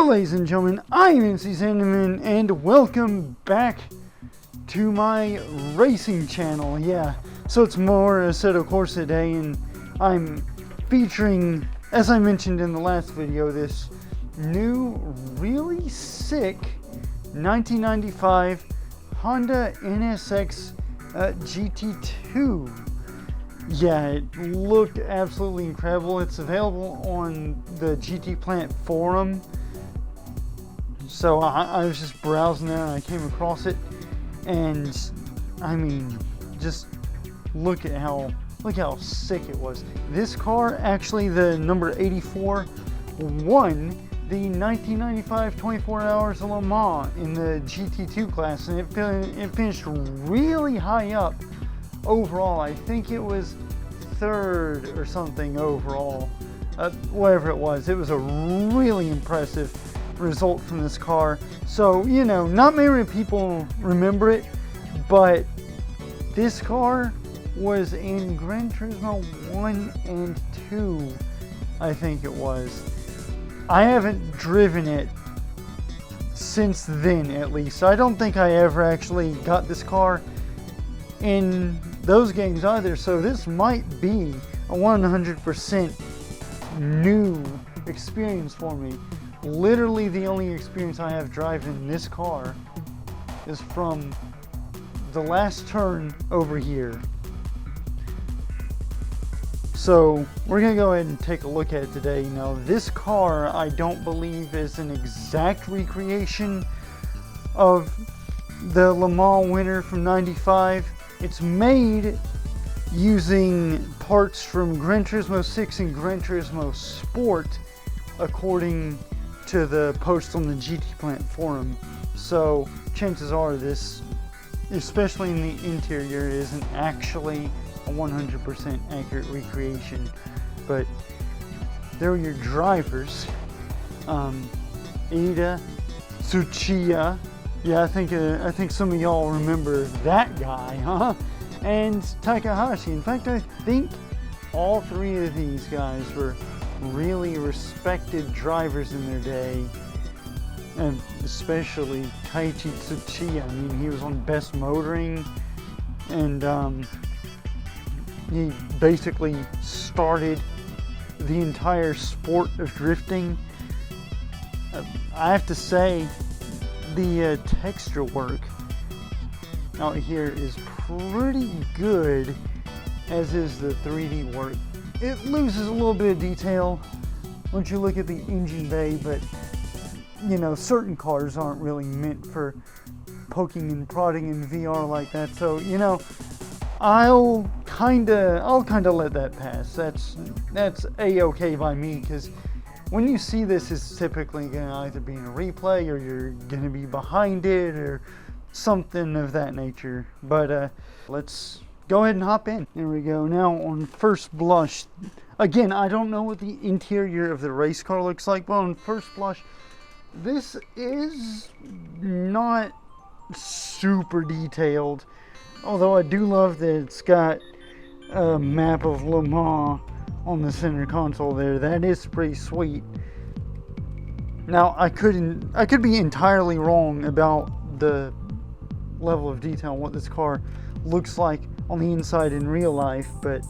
Hello ladies and gentlemen, I am MC Sandeman and welcome back to my racing channel. Yeah, so it's more Assetto Corsa day and I'm featuring, as I mentioned in the last video, this new really sick 1995 Honda NSX GT2. Yeah, it looked absolutely incredible. It's available on the GT Plant forum. So I was just browsing there and I came across it, and I mean, just look how sick it was. This car, actually, the number 84, won the 1995 24 Hours of Le Mans in the GT2 class, and it finished really high up overall. I think it was third or something overall, whatever it was. It was a really impressive result from this car. So, you know, not many people remember it, but this car was in Gran Turismo 1 and 2, I think it was. I haven't driven it since then, at least. I don't think I ever actually got this car in those games either, so this might be a 100% new experience for me. Literally the only experience I have driving this car is from the last turn over here. So we're gonna go ahead and take a look at it today. Now, this car, I don't believe, is an exact recreation of the Le Mans winner from '95. It's made using parts from Gran Turismo 6 and Gran Turismo Sport, according to the post on the GT Plant forum. So chances are this, especially in the interior, isn't actually a 100% accurate recreation. But there are your drivers. Ida, Tsuchiya. Yeah, I think some of y'all remember that guy, huh? And Takahashi. In fact, I think all three of these guys were really respected drivers in their day, and especially Taichi Tsuchiya. I mean, he was on Best Motoring, and he basically started the entire sport of drifting. I have to say, the texture work out here is pretty good, as is the 3D work. It loses a little bit of detail once you look at the engine bay, but you know, certain cars aren't really meant for poking and prodding in VR like that. So, you know, I'll kinda let that pass. That's a-okay by me, because when you see this, it's typically gonna either be in a replay or you're gonna be behind it or something of that nature. But let's go ahead and hop in. There we go. Now, on first blush, again, I don't know what the interior of the race car looks like, but on first blush, this is not super detailed. Although I do love that it's got a map of Le Mans on the center console there. That is pretty sweet. Now, I could be entirely wrong about the level of detail, what this car looks like on the inside in real life, but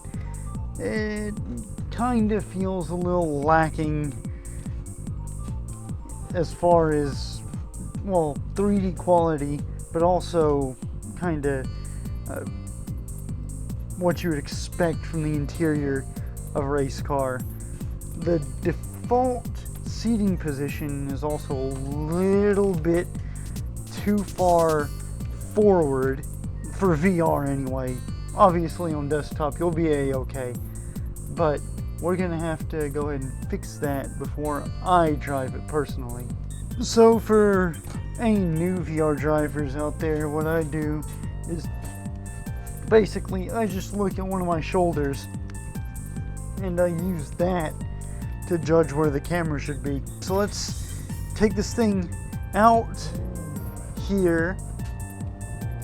it kind of feels a little lacking as far as, well, 3D quality, but also kind of what you would expect from the interior of a race car. The default seating position is also a little bit too far forward for VR anyway. Obviously on desktop you'll be a-okay, but we're gonna have to go ahead and fix that before I drive it personally. So for any new VR drivers out there, what I do is basically I just look at one of my shoulders and I use that to judge where the camera should be. So let's take this thing out here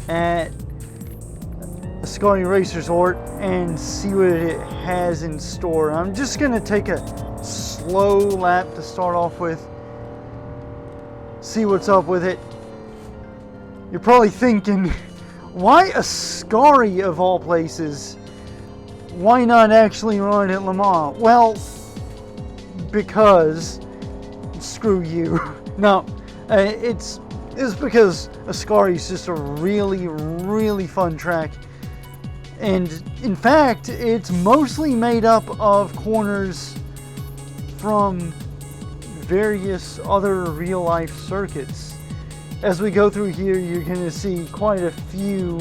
at Ascari Race Resort and see what it has in store. I'm just gonna take a slow lap to start off with, see what's up with it. You're probably thinking, why Ascari of all places? Why not actually run it at Le Mans? Well, because screw you. No, it's because Ascari is just a really fun track. And in fact, it's mostly made up of corners from various other real life circuits. As we go through here, you're going to see quite a few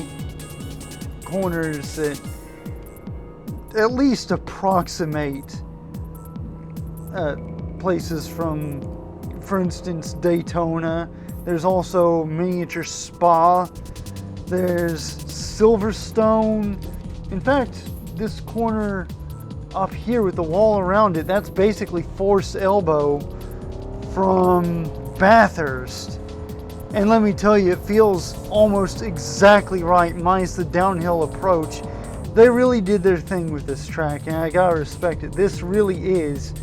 corners that at least approximate places from, for instance, Daytona. There's also miniature Spa. There's Silverstone. In fact, this corner up here with the wall around it, that's basically Force Elbow from Bathurst. And let me tell you, it feels almost exactly right, minus the downhill approach. They really did their thing with this track, and I gotta respect it. This really is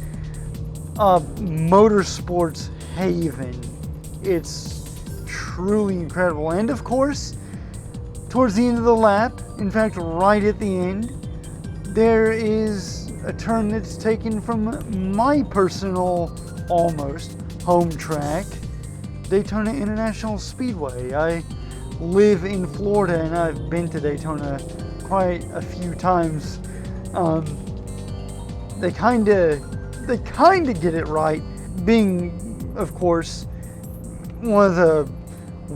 a motorsports haven. It's truly incredible. And of course, towards the end of the lap, in fact right at the end, there is a turn that's taken from my personal almost home track, Daytona International Speedway. I live in Florida and I've been to Daytona quite a few times. They kind of get it right, being of course one of the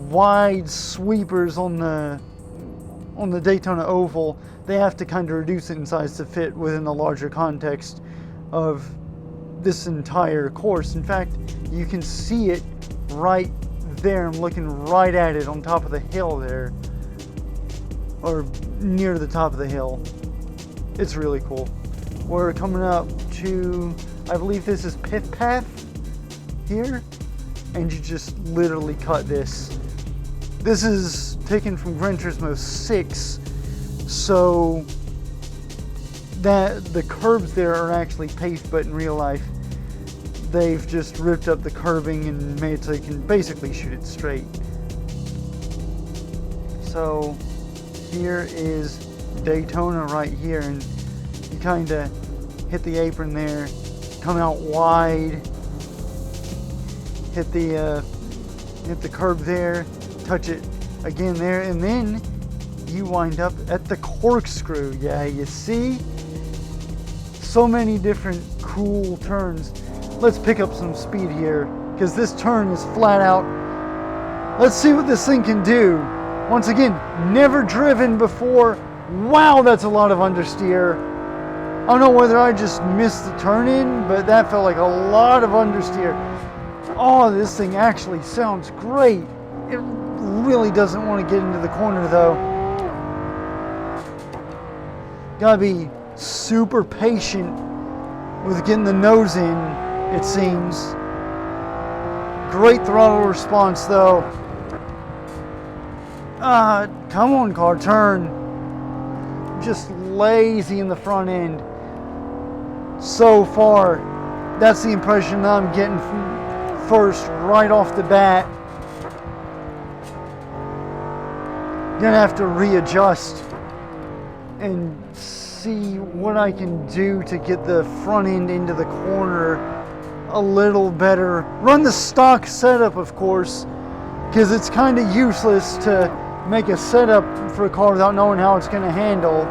wide sweepers on the Daytona Oval. They have to kind of reduce it in size to fit within the larger context of this entire course. In fact, you can see it right there. I'm looking right at it on top of the hill there, or near the top of the hill. It's really cool. We're coming up to, I believe this is Pit Path here, and you just literally cut this. This is taken from Gran Turismo 6, so that the curbs there are actually paved, but in real life they've just ripped up the curbing and made it so you can basically shoot it straight. So here is Daytona right here, and you kind of hit the apron there, come out wide, hit the curb there, touch it again there, and then you wind up at the corkscrew. Yeah, you see? So many different cool turns. Let's pick up some speed here, because this turn is flat out. Let's see what this thing can do. Once again, never driven before. Wow, that's a lot of understeer. I don't know whether I just missed the turn in, but that felt like a lot of understeer. Oh, this thing actually sounds great. It really doesn't want to get into the corner though. Gotta be super patient with getting the nose in, it seems. Great throttle response though. Come on car, turn. Just lazy in the front end. So far, that's the impression that I'm getting first, right off the bat. Gonna have to readjust and see what I can do to get the front end into the corner a little better. Run the stock setup, of course, because it's kind of useless to make a setup for a car without knowing how it's going to handle.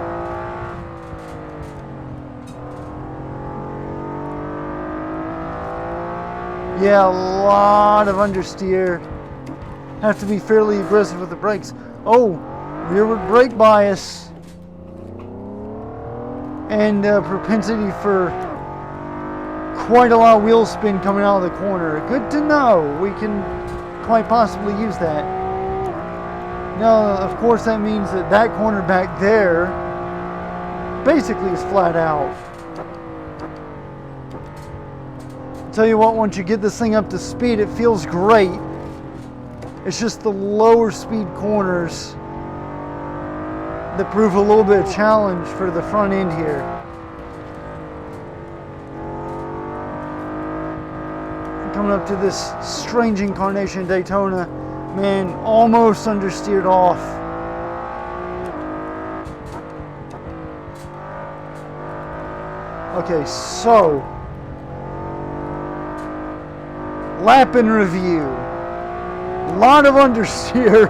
Yeah, a lot of understeer. Have to be fairly aggressive with the brakes. Oh, rearward brake bias. And propensity for quite a lot of wheel spin coming out of the corner. Good to know. We can quite possibly use that. Now, of course, that means that that corner back there basically is flat out. Tell you what, once you get this thing up to speed, it feels great. It's just the lower speed corners that prove a little bit of challenge for the front end here. Coming coming up to this strange incarnation of Daytona. Man, almost understeered off. Okay, so lap in review. A lot of understeer.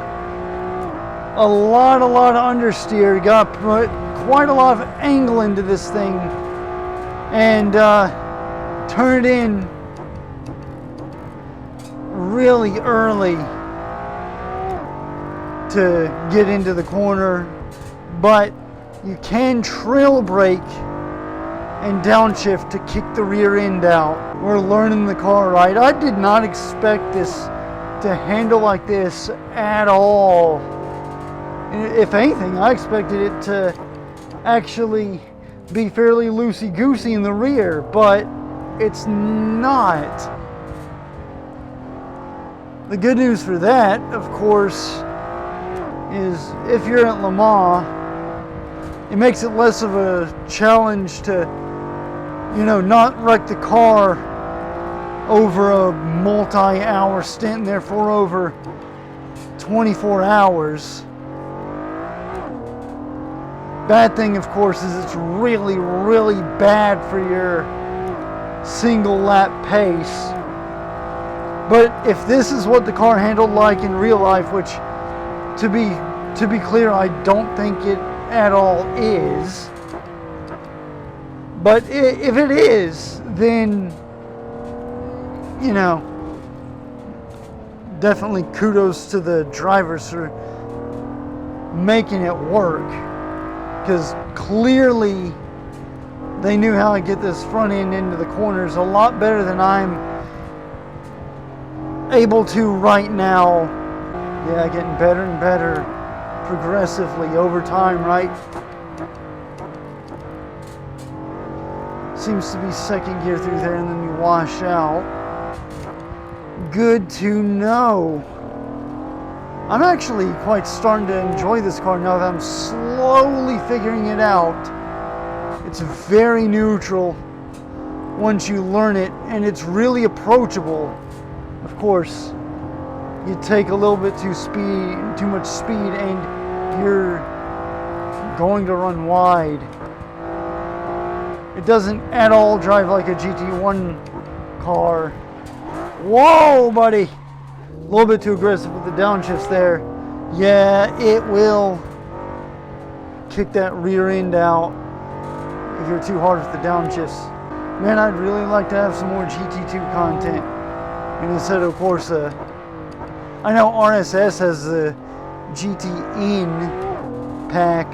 A lot of understeer. Got quite a lot of angle into this thing, and turned in really early to get into the corner, but you can trail brake and downshift to kick the rear end out. We're learning the car right. I did not expect this to handle like this at all. If anything, I expected it to actually be fairly loosey-goosey in the rear, but it's not. The good news for that, of course, is if you're at Le Mans, it makes it less of a challenge to, you know, not wreck the car over a multi-hour stint, and therefore over 24 hours. Bad thing, of course, is it's really, really bad for your single lap pace. But if this is what the car handled like in real life, which to be clear, I don't think it at all is. But if it is, then, you know, definitely kudos to the drivers for making it work. Because clearly they knew how to get this front end into the corners a lot better than I'm able to right now. Yeah, getting better and better progressively over time, right? Seems to be second gear through there and then you wash out. Good to know. I'm actually quite starting to enjoy this car now that I'm slowly figuring it out. It's very neutral once you learn it, and it's really approachable. Of course, you take a little bit too much speed and you're going to run wide. It doesn't at all drive like a GT1 car. Whoa, buddy! A little bit too aggressive with the downshifts there. Yeah, it will kick that rear end out if you're too hard with the downshifts. Man, I'd really like to have some more GT2 content in Assetto Corsa. I know RSS has the GT-in pack,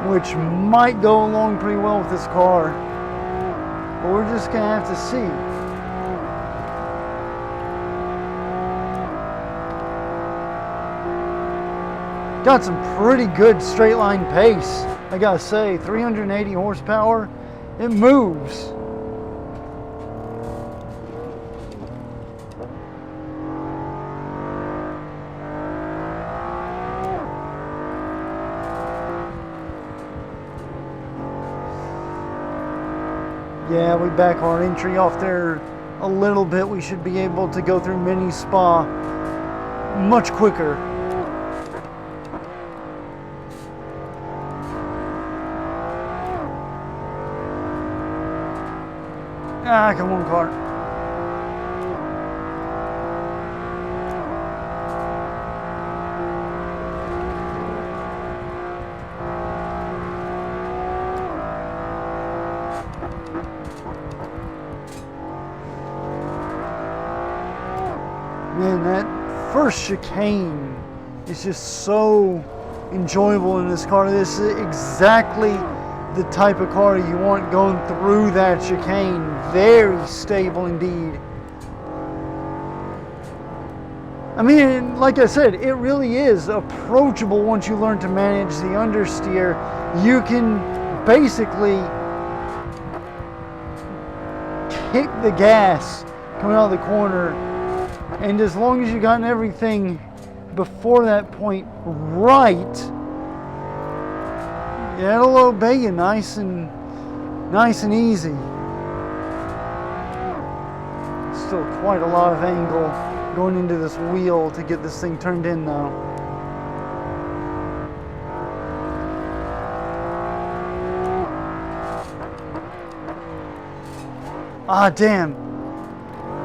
which might go along pretty well with this car, but we're just gonna have to see. Got some pretty good straight line pace, I gotta say. 380 horsepower, it moves. Yeah, we back our entry off there a little bit. We should be able to go through mini spa much quicker. Ah, come on, car. Man, that first chicane is just so enjoyable in this car. This is exactly the type of car you want going through that chicane. Very stable indeed. I mean, like I said, it really is approachable once you learn to manage the understeer. You can basically kick the gas coming out of the corner, and as long as you gotten everything before that point right, yeah, it'll obey you nice and easy. still quite a lot of angle going into this wheel to get this thing turned in though. Ah, damn.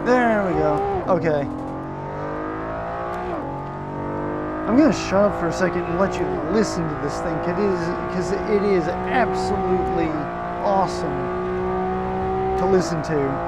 There we go. Okay. I'm gonna shut up for a second and let you listen to this thing, because it is absolutely awesome to listen to.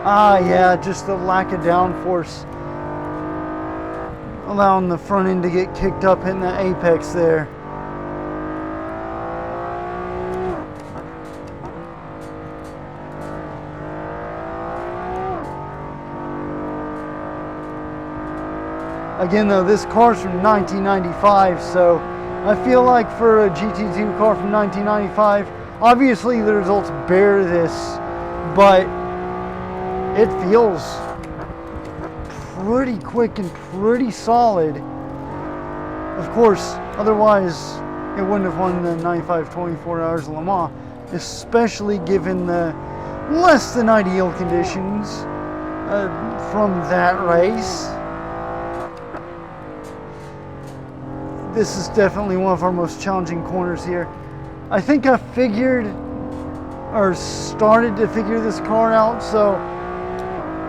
Ah, yeah, just the lack of downforce allowing the front end to get kicked up in the apex there. Again though, this car's from 1995, so I feel like for a GT2 car from 1995, obviously the results bear this, but it feels pretty quick and pretty solid. Of course, otherwise it wouldn't have won the 95 24 Hours of Le Mans, especially given the less than ideal conditions from that race. This is definitely one of our most challenging corners here. I think I figured, or started to figure this car out, so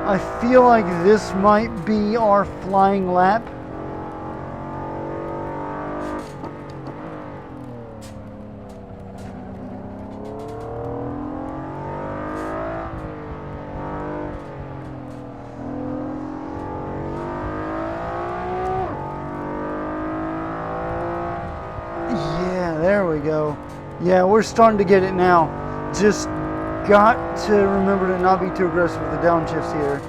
I feel like this might be our flying lap. Yeah, there we go. Yeah, we're starting to get it now. Just got to remember to not be too aggressive with the downshifts here.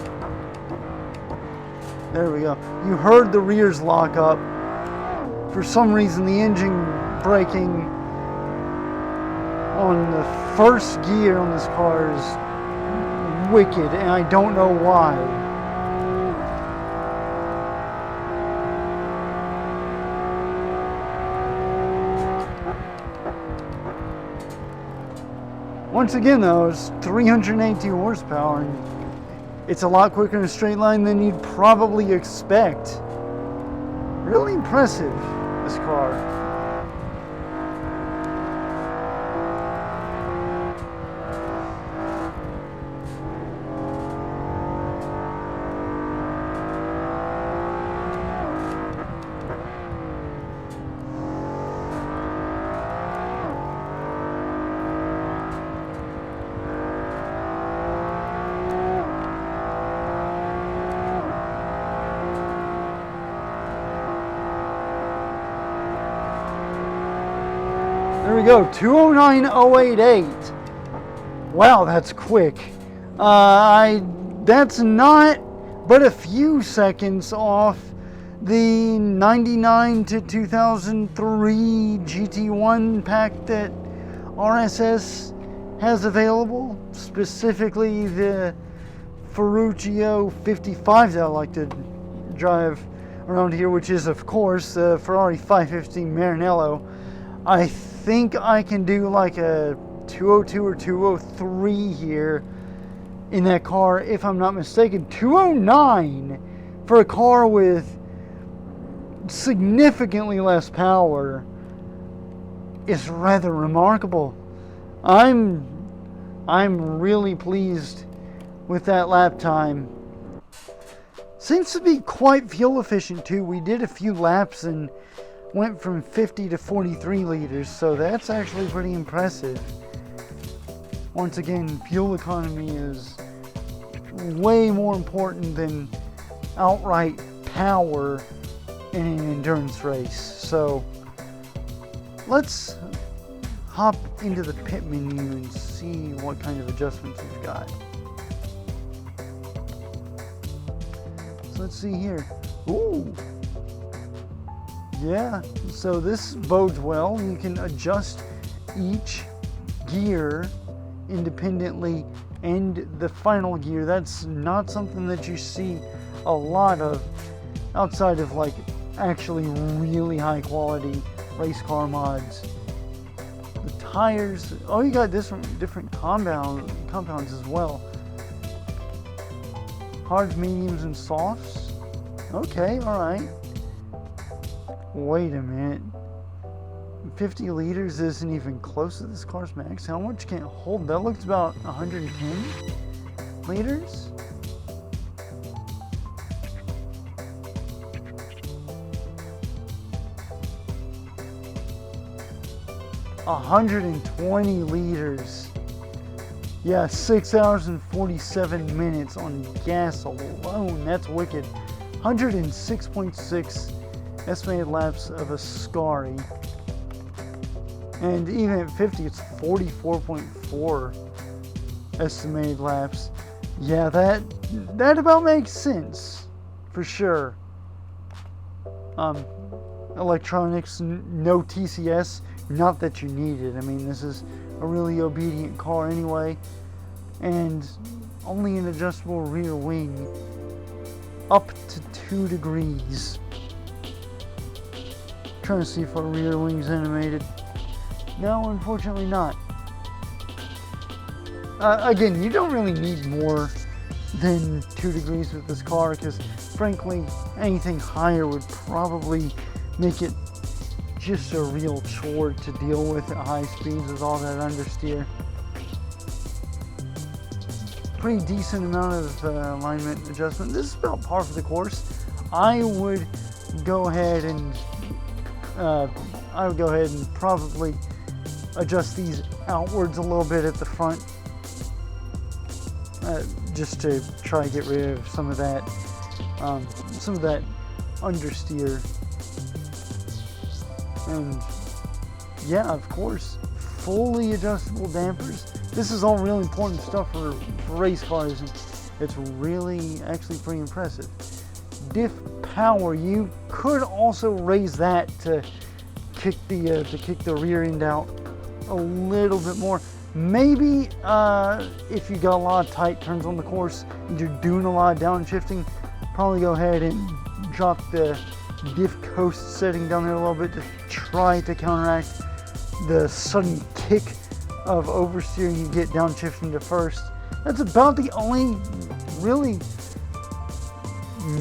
There we go. You heard the rears lock up. For some reason, the engine braking on the first gear on this car is wicked, and I don't know why. Once again though, it's 380 horsepower and it's a lot quicker in a straight line than you'd probably expect. Really impressive, this car. There we go, 209.088. Wow, that's quick. That's not but a few seconds off the 99 to 2003 GT1 pack that RSS has available, specifically the Ferruccio 55 that I like to drive around here, which is of course the Ferrari 515 Maranello. I think I can do like a 202 or 203 here in that car, if I'm not mistaken. 209 for a car with significantly less power is rather remarkable. I'm really pleased with that lap time. Seems to be quite fuel efficient too. We did a few laps and went from 50 to 43 liters, so that's actually pretty impressive. Once again, fuel economy is way more important than outright power in an endurance race. So let's hop into the pit menu and see what kind of adjustments we've got. So let's see here. Ooh. Yeah, so this bodes well. You can adjust each gear independently and the final gear. That's not something that you see a lot of outside of like actually really high quality race car mods. The tires, oh, you got different compounds as well. Hards, mediums, and softs. Okay, alright. Wait a minute. 50 liters isn't even close to this car's max. How much can it hold? That looks about 110 liters. $120 liters. Yeah, 6 hours and 47 minutes on gas alone. That's wicked. 106.6 estimated laps of Ascari. And even at 50, it's 44.4 estimated laps. Yeah, that about makes sense, for sure. Electronics, no TCS, not that you need it. I mean, this is a really obedient car anyway. And only an adjustable rear wing, up to 2 degrees. Trying to see if our rear wing's animated. No, unfortunately not. Again, you don't really need more than 2 degrees with this car, because frankly, anything higher would probably make it just a real chore to deal with at high speeds with all that understeer. Pretty decent amount of alignment adjustment. This is about par for the course. I would go ahead and probably adjust these outwards a little bit at the front, just to try to get rid of some of that understeer. And yeah, of course, fully adjustable dampers. This is all really important stuff for race cars, and it's really actually pretty impressive. Diff power, you could also raise that to kick the rear end out a little bit more. Maybe if you got a lot of tight turns on the course and you're doing a lot of downshifting, probably go ahead and drop the diff coast setting down there a little bit to try to counteract the sudden kick of oversteering you get downshifting to first. That's about the only really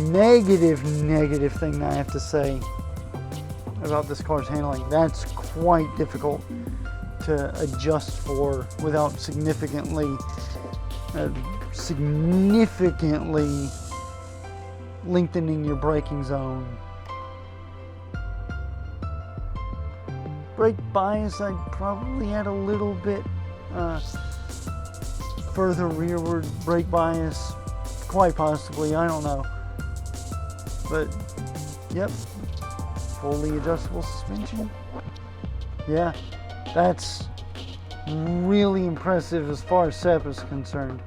negative thing that I have to say about this car's handling. That's quite difficult to adjust for without significantly lengthening your braking zone. Brake bias, I'd probably add a little bit further rearward brake bias, quite possibly, I don't know. But yep, fully adjustable suspension. Yeah, that's really impressive as far as SEP is concerned.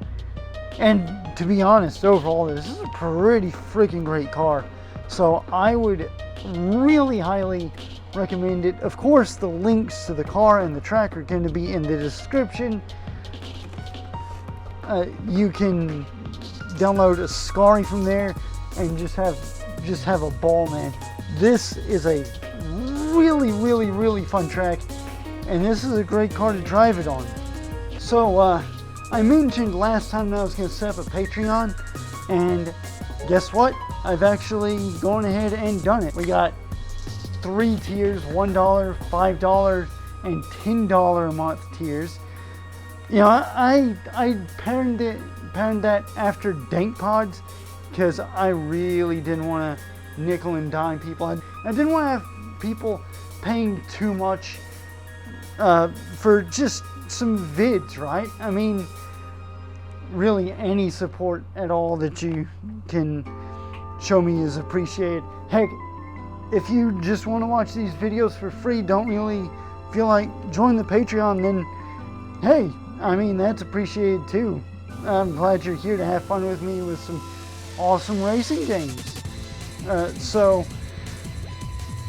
And to be honest, overall, this is a pretty freaking great car. So I would really highly recommend it. Of course, the links to the car and the track are going to be in the description. You can download Ascari from there and just have a ball, man. This is a really fun track, and this is a great car to drive it on. So I mentioned last time that I was going to set up a Patreon, and guess what? I've actually gone ahead and done it. We got 3 tiers, $1, $5, and $10 a month tiers. You know, I patterned that after Dank Pods, because I really didn't want to nickel and dime people. I didn't want to have people paying too much for just some vids, right? I mean, really any support at all that you can show me is appreciated. Heck, if you just want to watch these videos for free, don't really feel like join the Patreon, then hey, I mean, that's appreciated too. I'm glad you're here to have fun with me with some awesome racing games. So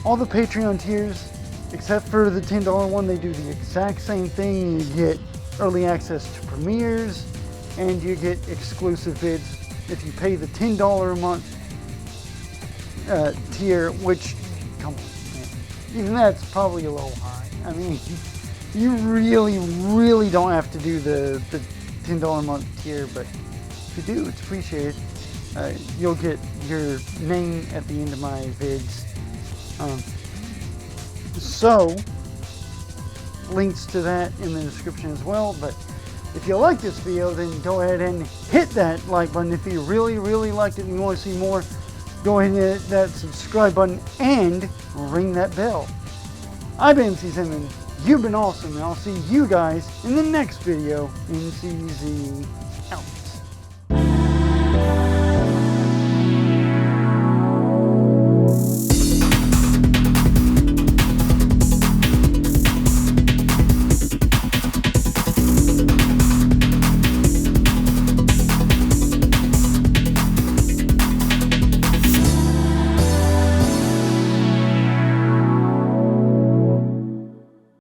all the Patreon tiers, except for the $10 one, they do the exact same thing. You get early access to premieres, and you get exclusive vids if you pay the $10 a month tier, which, come on, man, even that's probably a little high. I mean, you really don't have to do the $10 a month tier, but if you do, it's appreciated. You'll get your name at the end of my vids. So, links to that in the description as well. But if you like this video, then go ahead and hit that like button. If you really liked it and you want to see more, go ahead and hit that subscribe button and ring that bell. I've been MC Simmons. You've been awesome, and I'll see you guys in the next video. NCZ out.